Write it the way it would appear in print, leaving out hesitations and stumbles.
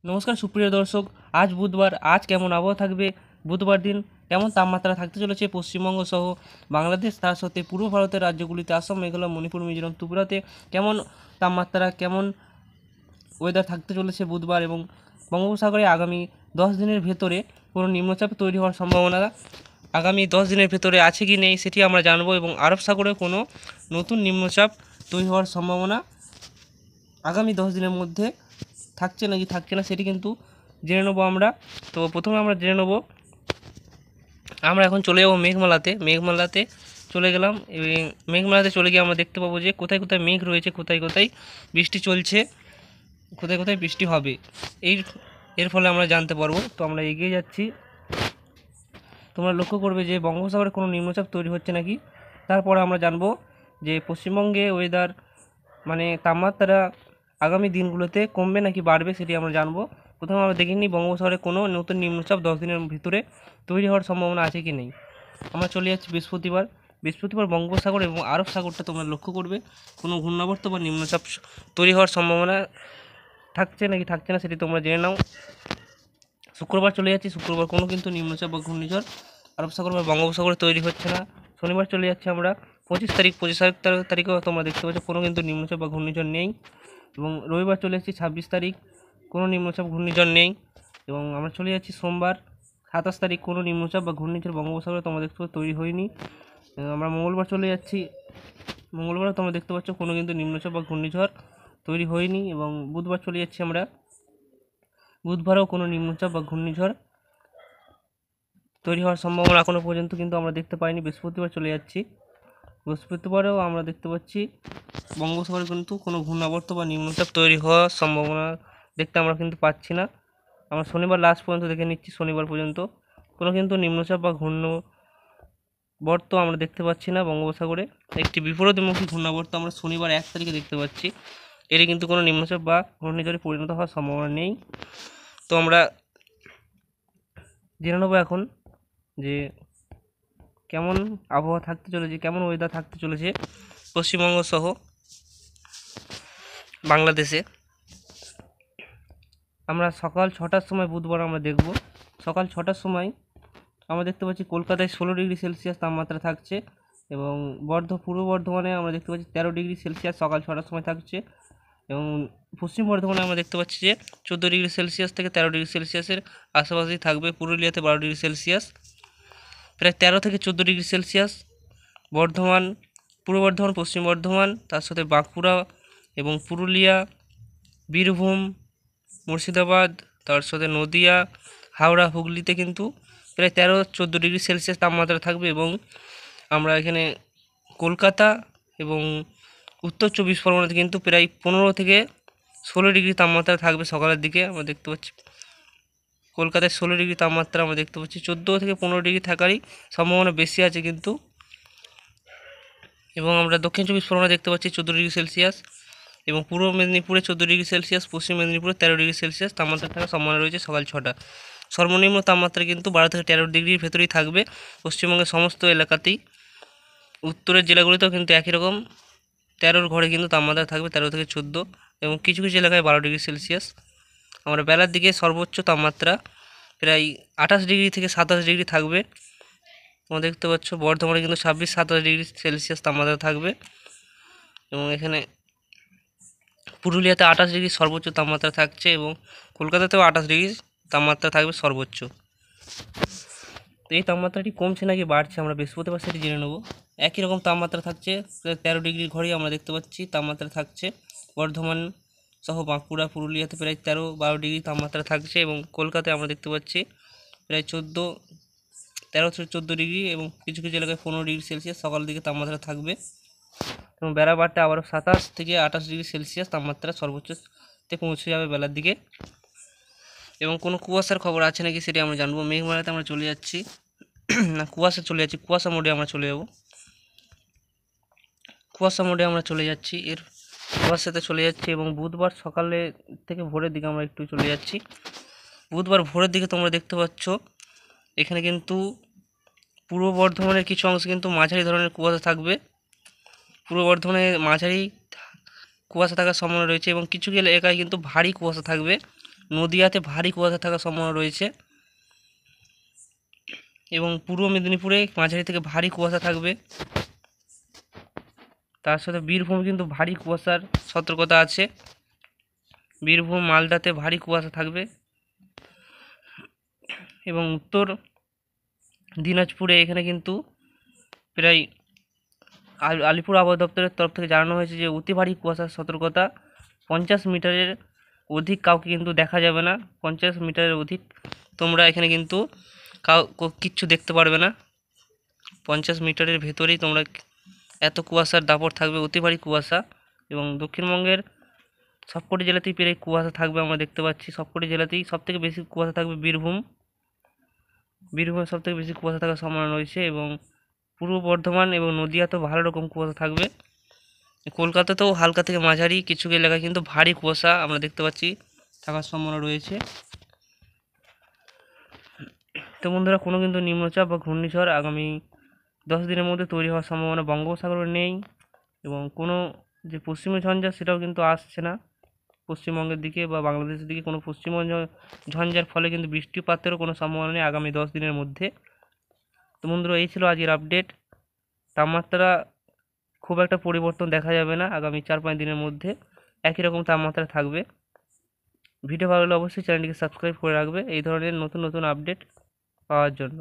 নমস্কার সুপ্রিয় দর্শক, আজ বুধবার। আজ কেমন আবহাওয়া থাকবে, বুধবার দিন কেমন তাপমাত্রা থাকতে চলেছে পশ্চিমবঙ্গ সহ বাংলাদেশ, তার সাথে পূর্ব ভারতের রাজ্যগুলিতে আসাম, মেঘালয়, মণিপুর, মিজোরাম, ত্রিপুরাতে কেমন তাপমাত্রা, কেমন ওয়েদার থাকতে চলেছে বুধবার, এবং বঙ্গোপসাগরে আগামী 10 দিনের ভেতরে কোনো নিম্নচাপ তৈরি হওয়ার সম্ভাবনা আগামী 10 দিনের ভেতরে আছে কি নেই সেটি আমরা জানবো, এবং আরব সাগরে কোনো নতুন নিম্নচাপ তৈরি হওয়ার সম্ভাবনা আগামী 10 দিনের মধ্যে থাকছে নাকি থাকছে না সেটি কিন্তু জেনে নেবো আমরা। তো প্রথমে আমরা জেনে নেবো, আমরা এখন চলে যাবো মেঘমালাতে চলে গেলাম, এবং মেঘমালাতে চলে গিয়ে আমরা দেখতে পাবো যে কোথায় কোথায় মেঘ রয়েছে, কোথায় কোথায় বৃষ্টি চলছে, কোথায় কোথায় বৃষ্টি হবে, এর ফলে আমরা জানতে পারবো। তো আমরা এগিয়ে যাচ্ছি। তোমরা লক্ষ্য করবে যে বঙ্গোপসাগরে কোনো নিম্নচাপ তৈরি হচ্ছে নাকি। তারপরে আমরা জানবো যে পশ্চিমবঙ্গে ওয়েদার মানে তাপমাত্রা আগামী দিনগুলোতে কমবে নাকি বাড়বে সেটি আমরা জানবো। প্রথমে আমরা দেখে নিই বঙ্গোপসাগরে কোনো নতুন নিম্নচাপ 10 দিনের ভিতরে তৈরি হওয়ার সম্ভাবনা আছে কি নেই। আমরা চলে যাচ্ছি বৃহস্পতিবার বঙ্গোপসাগর এবং আরব সাগরটা তোমরা লক্ষ্য করবে কোনো ঘূর্ণাবর্ত বা নিম্নচাপ তৈরি হওয়ার সম্ভাবনা থাকছে নাকি থাকছে না সেটি তোমরা জেনে নাও। শুক্রবার চলে যাচ্ছি, শুক্রবার কোনো কিন্তু নিম্নচাপ বা ঘূর্ণিঝড় আরব সাগর বা বঙ্গোপসাগরে তৈরি হচ্ছে না। শনিবার চলে যাচ্ছে আমরা 25 তারিখেও তোমরা দেখতে পাচ্ছ কোনো কিন্তু নিম্নচাপ বা ঘূর্ণিঝড় নেই। এবং রবিবার চলে যাচ্ছি 26 তারিখ, কোনো নিম্নচাপ ঘূর্ণিঝড় নেই। এবং আমরা চলে যাচ্ছি সোমবার 27 তারিখ, কোনো নিম্নচাপ বা ঘূর্ণিঝড় বঙ্গোপসাগরে তোমরা দেখতে পাচ্ছ তৈরি হয়নি। আমরা মঙ্গলবার চলে যাচ্ছি, মঙ্গলবার তোমরা দেখতে পাচ্ছ কোনো কিন্তু নিম্নচাপ বা ঘূর্ণিঝড় তৈরি হয়নি। এবং বুধবার চলে যাচ্ছি আমরা, বুধবারেও কোনো নিম্নচাপ বা ঘূর্ণিঝড় তৈরি হওয়ার সম্ভাবনা এখনও পর্যন্ত কিন্তু আমরা দেখতে পাইনি। বৃহস্পতিবার চলে যাচ্ছি, বৃহস্পতিবারেও আমরা দেখতে পাচ্ছি বঙ্গোপসাগরে কিন্তু কোনো ঘূর্ণাবর্ত বা নিম্নচাপ তৈরি হওয়ার সম্ভাবনা দেখতে আমরা কিন্তু পাচ্ছি না। আমরা শনিবার লাস্ট পর্যন্ত দেখে নিচ্ছি, শনিবার পর্যন্ত কোনো কিন্তু নিম্নচাপ বা ঘূর্ণাবর্ত আমরা দেখতে পাচ্ছি না বঙ্গোপসাগরে। একটি বিপরীতমুখী ঘূর্ণাবর্ত আমরা শনিবার 1 তারিখে দেখতে পাচ্ছি, এর কিন্তু কোনো নিম্নচাপ বা ঘূর্ণিঝড়ে পরিণত হওয়ার সম্ভাবনা নেই। তো আমরা জেনে নেবো এখন যে কেমন আবহাওয়া থাকতে চলেছে, কেমন ওয়েদার থাকতে চলেছে পশ্চিমবঙ্গ সহ বাংলাদেশে। আমরা সকাল 6টার সময় বুধবার আমরা দেখব, সকাল 6টার সময় আমরা দেখতে পাচ্ছি কলকাতায় 16 ডিগ্রি সেলসিয়াস তাপমাত্রা থাকছে, এবং পূর্ব বর্ধমানে আমরা দেখতে পাচ্ছি 13 ডিগ্রি সেলসিয়াস সকাল 6টার সময় থাকছে, এবং পশ্চিম বর্ধমানে আমরা দেখতে পাচ্ছি যে 14 ডিগ্রি সেলসিয়াস থেকে 13 ডিগ্রি সেলসিয়াসের আশেপাশেই থাকবে। পুরুলিয়াতে 12 ডিগ্রি সেলসিয়াস, প্রায় 13 থেকে 14 ডিগ্রি সেলসিয়াস। বর্ধমান, পূর্ব বর্ধমান, পশ্চিম বর্ধমান, তার সাথে বাঁকুড়া এবং পুরুলিয়া, বীরভূম, মুর্শিদাবাদ, তার সাথে নদিয়া, হাওড়া, হুগলিতে কিন্তু প্রায় 13-14 ডিগ্রি সেলসিয়াস তাপমাত্রা থাকবে। এবং আমরা এখানে কলকাতা এবং উত্তর 24 পরগনাতে কিন্তু প্রায় 15 থেকে 16 ডিগ্রি তাপমাত্রা থাকবে সকালের দিকে। আমরা দেখতে পাচ্ছি কলকাতায় 16 ডিগ্রি তাপমাত্রা আমরা দেখতে পাচ্ছি, 14 থেকে 15 ডিগ্রি থাকারই সম্ভাবনা বেশি আছে কিন্তু। এবং আমরা দক্ষিণ 24 পরগনা দেখতে পাচ্ছি 14 ডিগ্রি সেলসিয়াস, এবং পূর্ব মেদিনীপুরে 14 ডিগ্রি সেলসিয়াস, পশ্চিম মেদিনীপুরে 13 ডিগ্রি সেলসিয়াস তাপমাত্রা থাকার সম্ভাবনা রয়েছে সকাল 6টা। সর্বনিম্ন তাপমাত্রা কিন্তু 12 থেকে 13 ডিগ্রির ভেতরেই থাকবে পশ্চিমবঙ্গের সমস্ত এলাকাতেই। উত্তরের জেলাগুলিতেও কিন্তু একই রকম 13-র ঘরে কিন্তু তাপমাত্রা থাকবে, 13 থেকে 14, এবং কিছু কিছু এলাকায় 12 ডিগ্রি সেলসিয়াস। আমরা বেলার দিকে সর্বোচ্চ তাপমাত্রা প্রায় 28 ডিগ্রি থেকে 27 ডিগ্রি থাকবে। তোমরা দেখতে পাচ্ছ বর্ধমানে কিন্তু 26-27 ডিগ্রি সেলসিয়াস তাপমাত্রা থাকবে, এবং এখানে পুরুলিয়াতে 28 ডিগ্রি সর্বোচ্চ তাপমাত্রা থাকছে, এবং কলকাতাতেও 28 ডিগ্রি তাপমাত্রা থাকবে সর্বোচ্চ। তো এই তাপমাত্রাটি কমছে নাকি বাড়ছে আমরা বৃহস্পতিবার সেটি জেনে নেব। একই রকম তাপমাত্রা থাকছে, 13 ডিগ্রির ঘরেই আমরা দেখতে পাচ্ছি তাপমাত্রা থাকছে। বর্ধমান সহ বাঁকুড়া, পুরুলিয়াতে প্রায় 13-12 ডিগ্রি তাপমাত্রা থাকছে, এবং কলকাতায় আমরা দেখতে পাচ্ছি প্রায় 13 থেকে 14 ডিগ্রি, এবং কিছু কিছু এলাকায় 15 ডিগ্রি সেলসিয়াস সকালের দিকে তাপমাত্রা থাকবে। এবং বেলা বাড়তে আবারও 27 থেকে 28 ডিগ্রি সেলসিয়াস তাপমাত্রা সর্বোচ্চতে পৌঁছে যাবে বেলার দিকে। এবং কোনো কুয়াশার খবর আছে নাকি সেটি আমরা জানবো। মেঘমালাতে আমরা চলে যাচ্ছি, না কুয়াশা চলে যাচ্ছি, কুয়াশা মোডে আমরা চলে যাব, কুয়াশা মোডে আমরা চলে যাচ্ছি, এর কুয়াশাতে চলে যাচ্ছি। এবং বুধবার সকালে থেকে ভোরের দিকে আমরা একটু চলে যাচ্ছি। বুধবার ভোরের দিকে তোমরা দেখতে পাচ্ছ এখানে কিন্তু পূর্ব বর্ধমানের কিছু অংশ কিন্তু মাঝারি ধরনের কুয়াশা থাকবে, পূর্ব বর্ধমানে মাঝারি কুয়াশা থাকার সম্ভাবনা রয়েছে, এবং কিছু এলাকায় কিন্তু ভারী কুয়াশা থাকবে নদিয়াতে ভারী কুয়াশা থাকার সম্ভাবনা রয়েছে এবং পূর্ব মেদিনীপুরে মাঝারি থেকে ভারী কুয়াশা থাকবে। তার সাথে বীরভূম কিন্তু ভারী কুয়াশার সতর্কতা আছে। বীরভূম মালদাতে ভারী কুয়াশা থাকবে এবং উত্তর দিনাজপুরে এখানে কিন্তু প্রায় আলিপুর আবহাওয়া দপ্তরের তরফ থেকে জানানো হয়েছে যে অতি ভারী কুয়াশার সতর্কতা। 50 মিটারের অধিক কাউকে কিন্তু দেখা যাবে না। 50 মিটারের অধিক তোমরা এখানে কিন্তু কিচ্ছু দেখতে পারবে না। 50 মিটারের ভেতরেই তোমরা এত কুয়াশার দাপট থাকবে, অতি ভারী কুয়াশা। এবং দক্ষিণবঙ্গের সবকটি জেলাতেই প্রায় কুয়াশা থাকবে, আমরা দেখতে পাচ্ছি। সবকটি জেলাতেই সবথেকে বেশি কুয়াশা থাকবে বীরভূমে সবথেকে বেশি কুয়াশা থাকার সম্ভাবনা রয়েছে এবং পূর্ব বর্ধমান এবং নদিয়াতেও ভালো রকম কুয়াশা থাকবে। কলকাতাতেও হালকা থেকে মাঝারি কিছু এলাকায় কিন্তু ভারী কুয়াশা আমরা দেখতে পাচ্ছি থাকার সম্ভাবনা রয়েছে। তো বন্ধুরা, কোনো কিন্তু নিম্নচাপ বা ঘূর্ণিঝড় আগামী 10 দিনের মধ্যে তৈরি হওয়ার সম্ভাবনা বঙ্গোপসাগরে নেই এবং কোনো যে পশ্চিমী ঝঞ্ঝা সেটাও কিন্তু আসছে না পশ্চিমবঙ্গের দিকে বা বাংলাদেশের দিকে। কোনো পশ্চিম ঝঞ্ঝার ফলে কিন্তু বৃষ্টিপাতেরও কোনো সম্ভাবনা নেই আগামী 10 দিনের মধ্যে। তো বন্ধুরা, এই ছিল আজকের আপডেট। তাপমাত্রা খুব একটা পরিবর্তন দেখা যাবে না আগামী 4-5 দিনের মধ্যে, একই রকম তাপমাত্রা থাকবে। ভিডিও ভালো হলে অবশ্যই চ্যানেলটিকে সাবস্ক্রাইব করে রাখবে এই ধরনের নতুন নতুন আপডেট পাওয়ার জন্য।